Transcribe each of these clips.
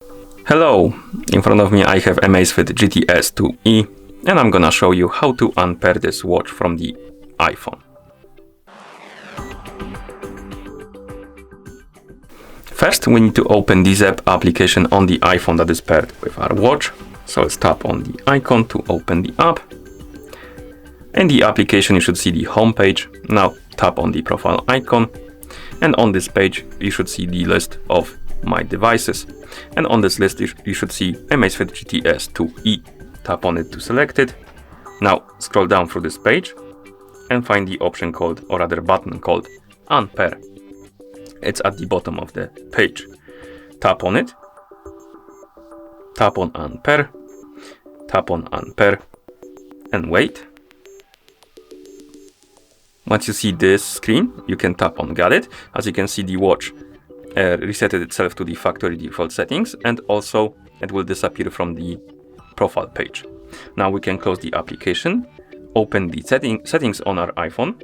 Hello, in front of me I have AMAZFIT GTS 2E and I'm gonna show you how to unpair this watch from the iPhone. First we need to open the Zepp application on the iPhone that is paired with our watch. So let's tap on the icon to open the app. In the application you should see the home page. Now tap on the profile icon and on this page you should see the list of my devices, and on this list you should see AMAZFIT GTS 2E. Tap on it to select it. Now scroll down through this page and find the option called, or rather button called, Unpair. It's at the bottom of the page. Tap on it, tap on Unpair, tap on Unpair and wait. Once you see this screen, you can tap on Got It. As you can see, the watch resetted itself to the factory default settings, and also it will disappear from the profile page. Now we can close the application, open the settings on our iPhone,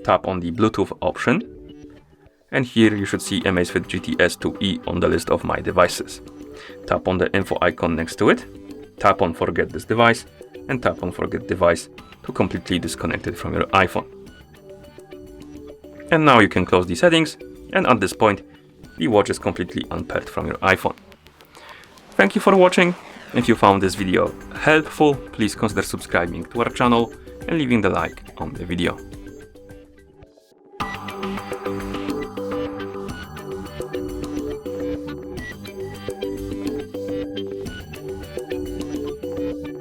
tap on the Bluetooth option, and here you should see AMAZFIT GTS 2E on the list of my devices. Tap on the info icon next to it, tap on Forget this device, and tap on Forget device to completely disconnect it from your iPhone. And now you can close the settings, and at this point the watch is completely unpaired from your iPhone. Thank you for watching. If you found this video helpful, please consider subscribing to our channel and leaving the like on the video.